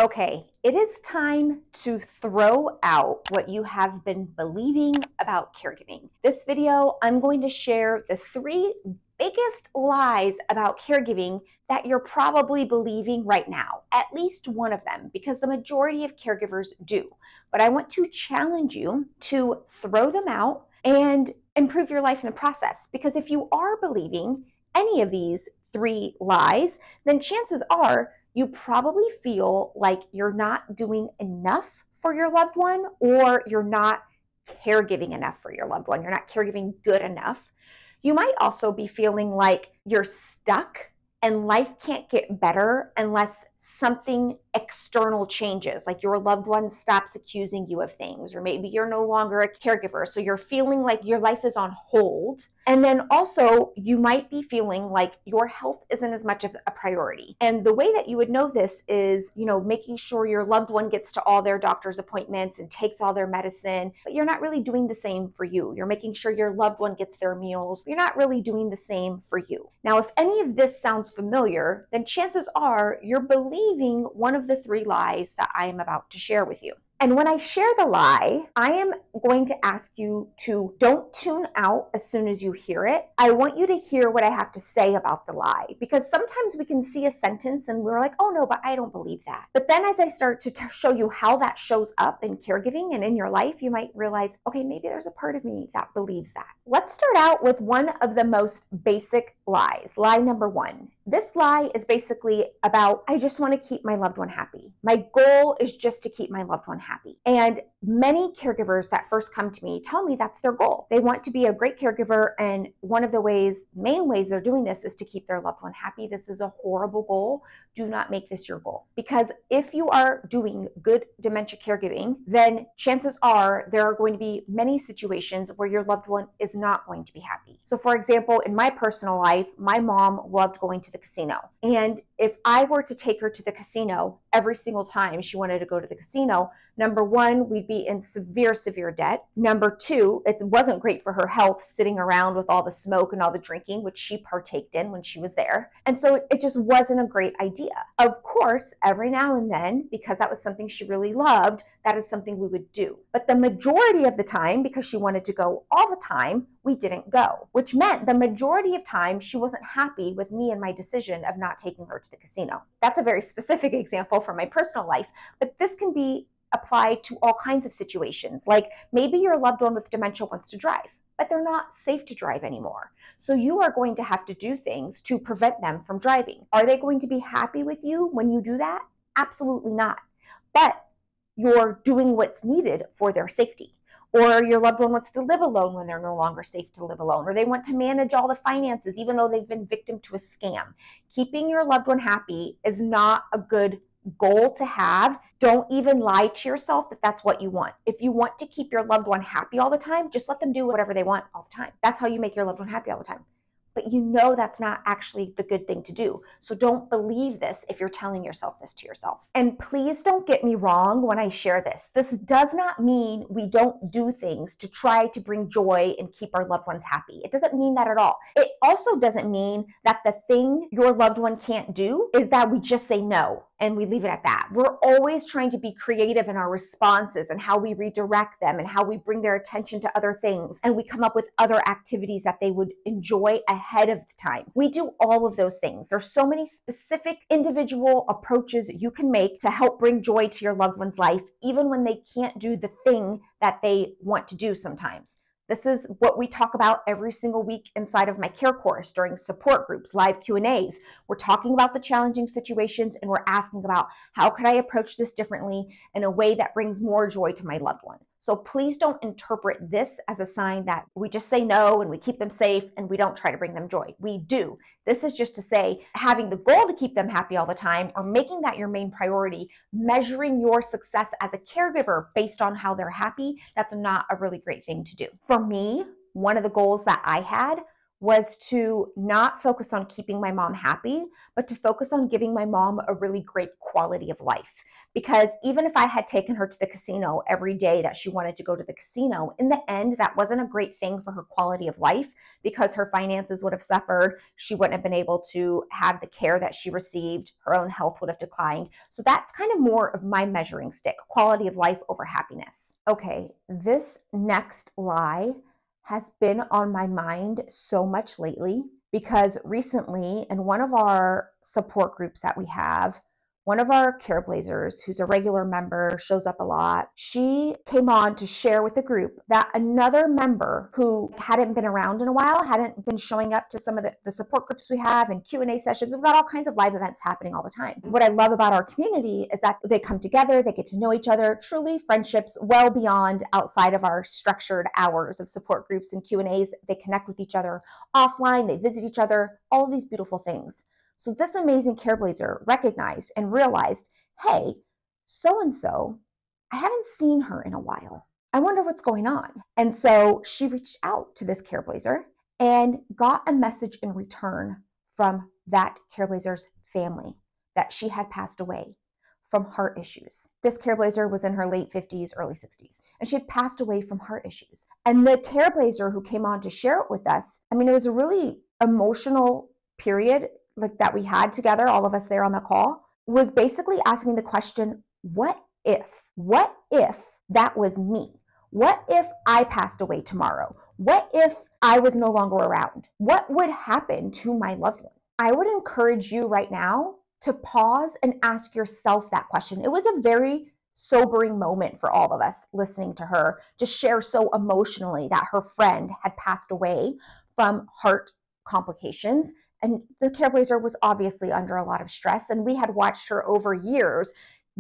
Okay, it is time to throw out what you have been believing about caregiving. This video, I'm going to share the 3 biggest lies about caregiving that you're probably believing right now, at least one of them, because the majority of caregivers do. But I want to challenge you to throw them out and improve your life in the process. Because if you are believing any of these 3 lies, then chances are you probably feel like you're not doing enough for your loved one, or you're not caregiving enough for your loved one. You're not caregiving good enough. You might also be feeling like you're stuck and life can't get better unless something external changes, like your loved one stops accusing you of things, or maybe you're no longer a caregiver, so you're feeling like your life is on hold. And then also, you might be feeling like your health isn't as much of a priority. And the way that you would know this is, making sure your loved one gets to all their doctor's appointments and takes all their medicine, but you're not really doing the same for you. You're making sure your loved one gets their meals. You're not really doing the same for you. Now, if any of this sounds familiar, then chances are you're believing one of the 3 lies that I am about to share with you. And when I share the lie, I am going to ask you to don't tune out as soon as you hear it. I want you to hear what I have to say about the lie, because sometimes we can see a sentence and we're like, oh no, but I don't believe that. But then as I start to show you how that shows up in caregiving and in your life, you might realize, okay, maybe there's a part of me that believes that. Let's start out with one of the most basic lies. Lie number 1. This lie is basically about, I just want to keep my loved one happy. My goal is just to keep my loved one happy. And many caregivers that first come to me tell me that's their goal. They want to be a great caregiver, and one of the main ways they're doing this is to keep their loved one happy. This is a horrible goal. Do not make this your goal, because if you are doing good dementia caregiving, then chances are there are going to be many situations where your loved one is not going to be happy. So for example, in my personal life, my mom loved going to the casino. And if I were to take her to the casino every single time she wanted to go to the casino, number 1, we'd be in severe, severe debt. Number 2, it wasn't great for her health sitting around with all the smoke and all the drinking, which she partaked in when she was there. And so it just wasn't a great idea. Of course, every now and then, because that was something she really loved, that is something we would do. But the majority of the time, because she wanted to go all the time, we didn't go, which meant the majority of time she wasn't happy with me and my decision of not taking her to the casino. That's a very specific example from my personal life, but this can be applied to all kinds of situations. Like maybe your loved one with dementia wants to drive, but they're not safe to drive anymore. So you are going to have to do things to prevent them from driving. Are they going to be happy with you when you do that? Absolutely not. But you're doing what's needed for their safety. Or your loved one wants to live alone when they're no longer safe to live alone, or they want to manage all the finances even though they've been victim to a scam. Keeping your loved one happy is not a good goal to have. Don't even lie to yourself if that's what you want. If you want to keep your loved one happy all the time, just let them do whatever they want all the time. That's how you make your loved one happy all the time. But you know that's not actually the good thing to do. So don't believe this if you're telling yourself this to yourself. And please don't get me wrong when I share this. This does not mean we don't do things to try to bring joy and keep our loved ones happy. It doesn't mean that at all. It also doesn't mean that the thing your loved one can't do is that we just say no and we leave it at that. We're always trying to be creative in our responses and how we redirect them and how we bring their attention to other things, and we come up with other activities that they would enjoy ahead of the time. We do all of those things. There's so many specific individual approaches you can make to help bring joy to your loved one's life, even when they can't do the thing that they want to do sometimes. This is what we talk about every single week inside of my care course during support groups, live Q&As. We're talking about the challenging situations, and we're asking about how could I approach this differently in a way that brings more joy to my loved one. So please don't interpret this as a sign that we just say no and we keep them safe and we don't try to bring them joy. We do. This is just to say having the goal to keep them happy all the time, or making that your main priority, measuring your success as a caregiver based on how they're happy, that's not a really great thing to do. For me, one of the goals that I had was to not focus on keeping my mom happy, but to focus on giving my mom a really great quality of life. Because even if I had taken her to the casino every day that she wanted to go to the casino, in the end, that wasn't a great thing for her quality of life because her finances would have suffered. She wouldn't have been able to have the care that she received. Her own health would have declined. So that's kind of more of my measuring stick, quality of life over happiness. Okay, this next lie has been on my mind so much lately because recently in one of our support groups that we have, one of our Careblazers, who's a regular member, shows up a lot, she came on to share with the group that another member who hadn't been around in a while, hadn't been showing up to some of the support groups we have and Q&A sessions. We've got all kinds of live events happening all the time. What I love about our community is that they come together, they get to know each other, truly friendships well beyond outside of our structured hours of support groups and Q&As. They connect with each other offline, they visit each other, all of these beautiful things. So this amazing Careblazer recognized and realized, hey, so-and-so, I haven't seen her in a while. I wonder what's going on. And so she reached out to this Careblazer and got a message in return from that Careblazer's family that she had passed away from heart issues. This Careblazer was in her late 50s, early 60s, and she had passed away from heart issues. And the Careblazer who came on to share it with us, I mean, it was a really emotional period like that we had together, all of us there on the call, was basically asking the question, what if that was me? What if I passed away tomorrow? What if I was no longer around? What would happen to my loved one? I would encourage you right now to pause and ask yourself that question. It was a very sobering moment for all of us listening to her just share so emotionally that her friend had passed away from heart complications. And the Careblazer was obviously under a lot of stress, and we had watched her over years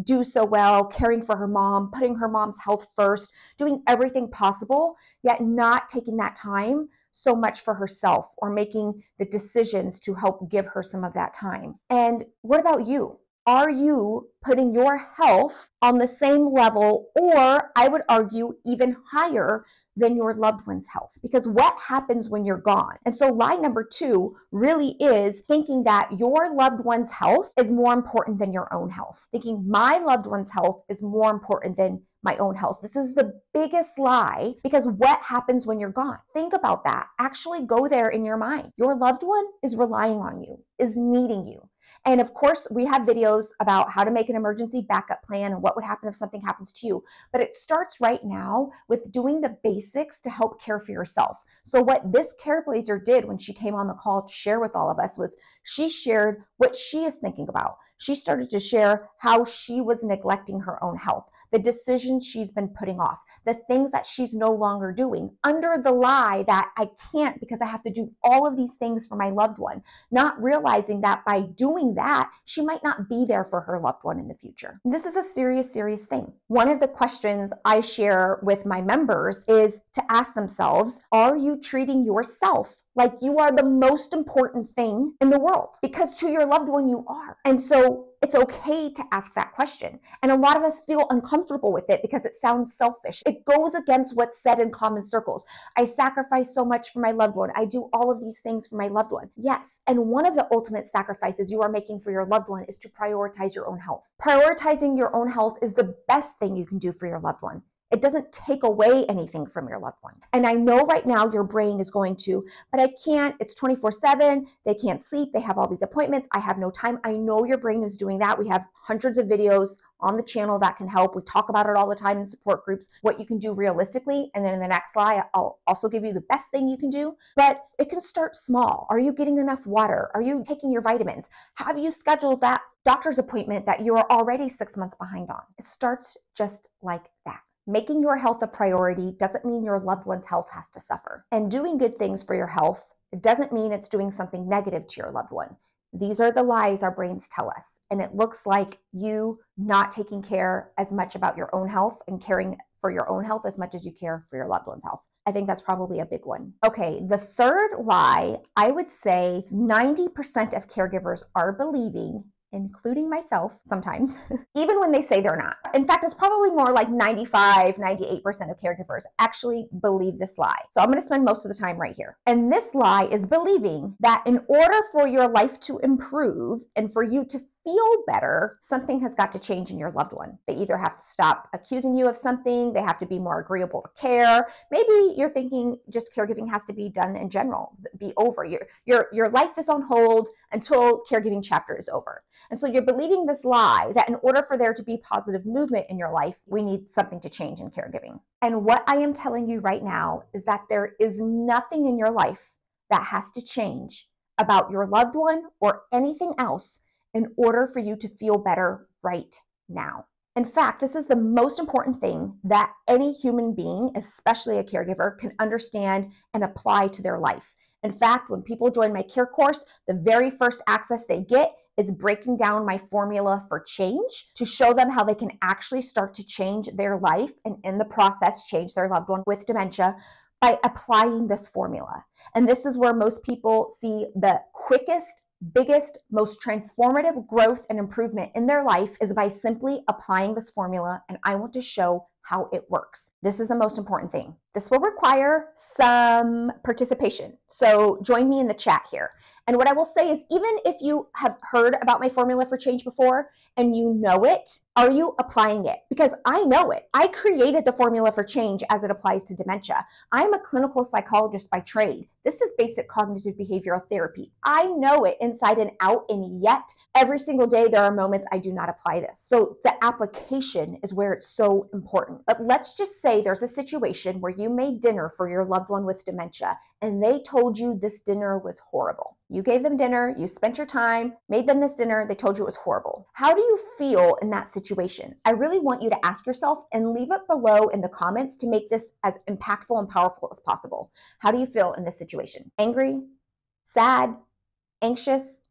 do so well, caring for her mom, putting her mom's health first, doing everything possible, yet not taking that time so much for herself or making the decisions to help give her some of that time. And what about you? Are you putting your health on the same level, or I would argue even higher than your loved one's health? Because what happens when you're gone? And so lie number 2 really is thinking that your loved one's health is more important than your own health. Thinking my loved one's health is more important than my own health. This is the biggest lie, because what happens when you're gone? Think about that. Actually go there in your mind. Your loved one is relying on you, is needing you. And of course, we have videos about how to make an emergency backup plan and what would happen if something happens to you. But it starts right now with doing the basics to help care for yourself. So what this Careblazer did when she came on the call to share with all of us was she shared what she is thinking about. She started to share how she was neglecting her own health, the decisions she's been putting off, the things that she's no longer doing under the lie that I can't because I have to do all of these things for my loved one, not realizing that by doing that, she might not be there for her loved one in the future. And this is a serious, serious thing. One of the questions I share with my members is to ask themselves, are you treating yourself like you are the most important thing in the world? Because to your loved one, you are. And so it's okay to ask that question. And a lot of us feel uncomfortable with it because it sounds selfish. It goes against what's said in common circles. I sacrifice so much for my loved one. I do all of these things for my loved one. Yes. And one of the ultimate sacrifices you are making for your loved one is to prioritize your own health. Prioritizing your own health is the best thing you can do for your loved one. It doesn't take away anything from your loved one. And I know right now your brain is going to, but I can't, it's 24/7, they can't sleep, they have all these appointments, I have no time. I know your brain is doing that. We have hundreds of videos on the channel that can help. We talk about it all the time in support groups, what you can do realistically. And then in the next slide, I'll also give you the best thing you can do, but it can start small. Are you getting enough water? Are you taking your vitamins? Have you scheduled that doctor's appointment that you're already 6 months behind on? It starts just like that. Making your health a priority doesn't mean your loved one's health has to suffer. And doing good things for your health doesn't mean it's doing something negative to your loved one. These are the lies our brains tell us. And it looks like you not taking care as much about your own health and caring for your own health as much as you care for your loved one's health. I think that's probably a big one. Okay, the third lie, I would say 90% of caregivers are believing including myself sometimes, even when they say they're not. In fact, it's probably more like 95, 98% of caregivers actually believe this lie. So I'm going to spend most of the time right here. And this lie is believing that in order for your life to improve and for you to feel better, something has got to change in your loved one. They either have to stop accusing you of something, they have to be more agreeable to care. Maybe you're thinking just caregiving has to be done in general, be over. Your life is on hold until caregiving chapter is over. And so you're believing this lie that in order for there to be positive movement in your life, we need something to change in caregiving. And what I am telling you right now is that there is nothing in your life that has to change about your loved one or anything else in order for you to feel better right now. In fact, this is the most important thing that any human being, especially a caregiver, can understand and apply to their life. In fact, when people join my care course, the very first access they get is breaking down my formula for change to show them how they can actually start to change their life and in the process change their loved one with dementia by applying this formula. And this is where most people see the quickest, biggest, most transformative growth and improvement in their life is by simply applying this formula, and I want to show how it works. This is the most important thing. This will require some participation, so join me in the chat here. And what I will say is, even if you have heard about my formula for change before and you know it, are you applying it? Because I know it. I created the formula for change as it applies to dementia. I'm a clinical psychologist by trade. This is basic cognitive behavioral therapy. I know it inside and out, and yet every single day there are moments I do not apply this. So the application is where it's so important. But let's just say there's a situation where you made dinner for your loved one with dementia and they told you this dinner was horrible. You gave them dinner, you spent your time, made them this dinner, they told you it was horrible. How do you feel in that situation? I really want you to ask yourself and leave it below in the comments to make this as impactful and powerful as possible. How do you feel in this situation? Angry, sad, anxious,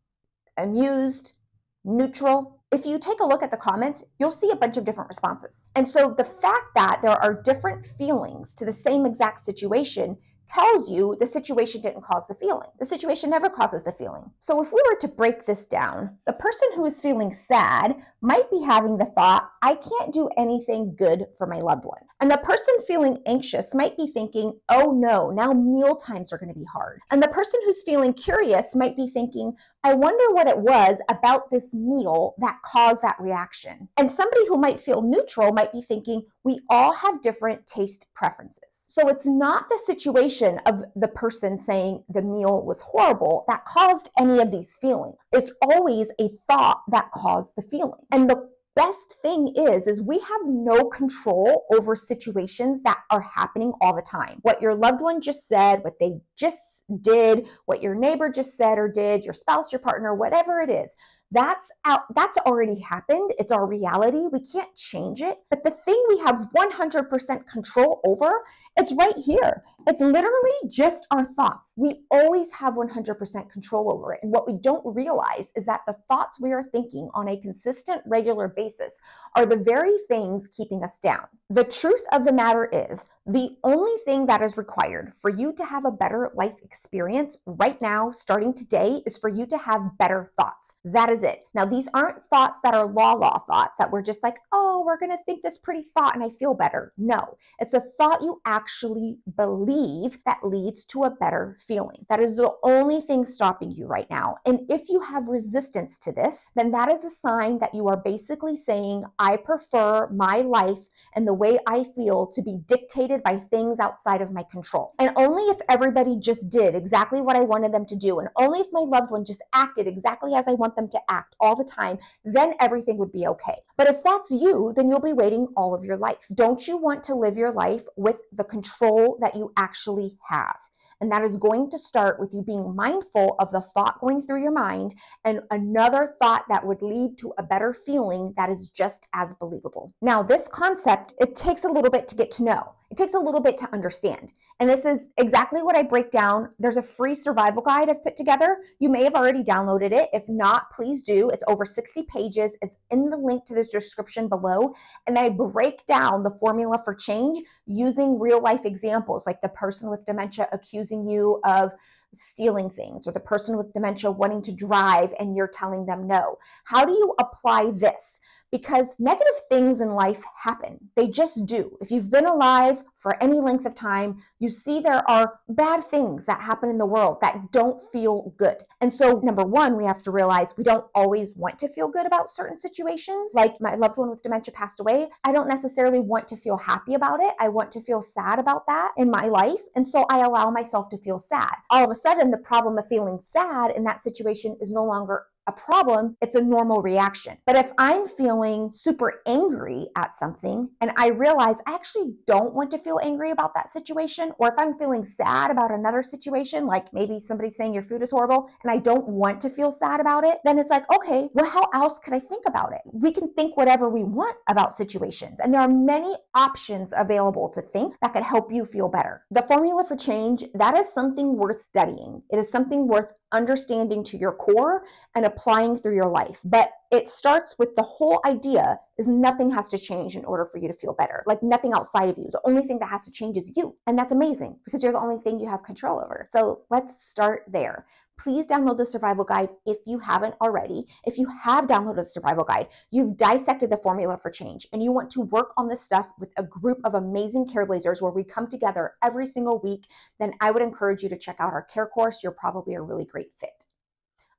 amused, neutral? If you take a look at the comments, you'll see a bunch of different responses. And so the fact that there are different feelings to the same exact situation tells you the situation didn't cause the feeling. The situation never causes the feeling. So if we were to break this down, the person who is feeling sad might be having the thought, I can't do anything good for my loved one. And the person feeling anxious might be thinking, oh no, now meal times are going to be hard. And the person who's feeling curious might be thinking, I wonder what it was about this meal that caused that reaction. And somebody who might feel neutral might be thinking, we all have different taste preferences. So it's not the situation of the person saying the meal was horrible that caused any of these feelings. It's always a thought that caused the feeling. And the best thing is we have no control over situations that are happening all the time. What your loved one just said, what they just did, what your neighbor just said or did, your spouse, your partner, whatever it is, that's already happened. It's our reality. We can't change it. But the thing we have 100% control over, it's right here. It's literally just our thoughts. We always have 100% control over it. And what we don't realize is that the thoughts we are thinking on a consistent, regular basis are the very things keeping us down. The truth of the matter is, the only thing that is required for you to have a better life experience right now, starting today, is for you to have better thoughts. That is it. Now, these aren't thoughts that are la thoughts that we're just like, oh, we're going to think this pretty thought and I feel better. No, it's a thought you actually believe that leads to a better feeling. That is the only thing stopping you right now. And if you have resistance to this, then that is a sign that you are basically saying, I prefer my life and the way I feel to be dictated by things outside of my control. And only if everybody just did exactly what I wanted them to do, and only if my loved one just acted exactly as I want them to act all the time, then everything would be okay. But if that's you, then you'll be waiting all of your life. Don't you want to live your life with the control that you actually have? And that is going to start with you being mindful of the thought going through your mind and another thought that would lead to a better feeling that is just as believable. Now, this concept, it takes a little bit to get to know. It takes a little bit to understand. And this is exactly what I break down. There's a free survival guide I've put together. You may have already downloaded it. If not, please do. It's over 60 pages. It's in the link to this description below. And I break down the formula for change using real life examples, like the person with dementia accusing you of stealing things, or the person with dementia wanting to drive and you're telling them no. How do you apply this? Because negative things in life happen. They just do. If you've been alive for any length of time, you see there are bad things that happen in the world that don't feel good. And so, number one, we have to realize we don't always want to feel good about certain situations. Like my loved one with dementia passed away. I don't necessarily want to feel happy about it. I want to feel sad about that in my life. And so I allow myself to feel sad. All of a sudden, the problem of feeling sad in that situation is no longer a problem, it's a normal reaction. But if I'm feeling super angry at something and I realize I actually don't want to feel angry about that situation, or if I'm feeling sad about another situation, like maybe somebody's saying your food is horrible and I don't want to feel sad about it, then it's like, okay, well, how else could I think about it? We can think whatever we want about situations, and there are many options available to think that could help you feel better. The formula for change, that is something worth studying. It is something worth understanding to your core and applying through your life. But it starts with the whole idea is nothing has to change in order for you to feel better. Like nothing outside of you. The only thing that has to change is you. And that's amazing because you're the only thing you have control over. So let's start there. Please download the survival guide if you haven't already. If you have downloaded the survival guide, you've dissected the formula for change and you want to work on this stuff with a group of amazing Careblazers where we come together every single week, then I would encourage you to check out our care course. You're probably a really great fit.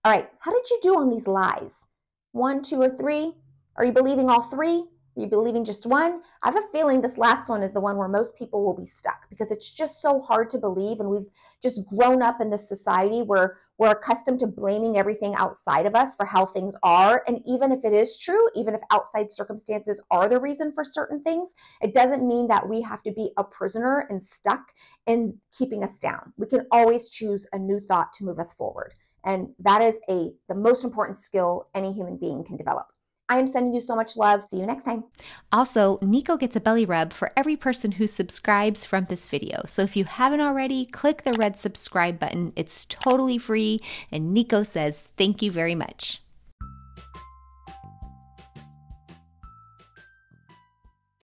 All right, how did you do on these lies? 1, 2, or 3? Are you believing all 3? Are you believing just one? I have a feeling this last one is the one where most people will be stuck because it's just so hard to believe, and we've just grown up in this society where we're accustomed to blaming everything outside of us for how things are. And even if it is true, even if outside circumstances are the reason for certain things, it doesn't mean that we have to be a prisoner and stuck in keeping us down. We can always choose a new thought to move us forward. And that is the most important skill any human being can develop. I am sending you so much love. See you next time. Also, Nico gets a belly rub for every person who subscribes from this video. So if you haven't already, click the red subscribe button. It's totally free. And Nico says, thank you very much.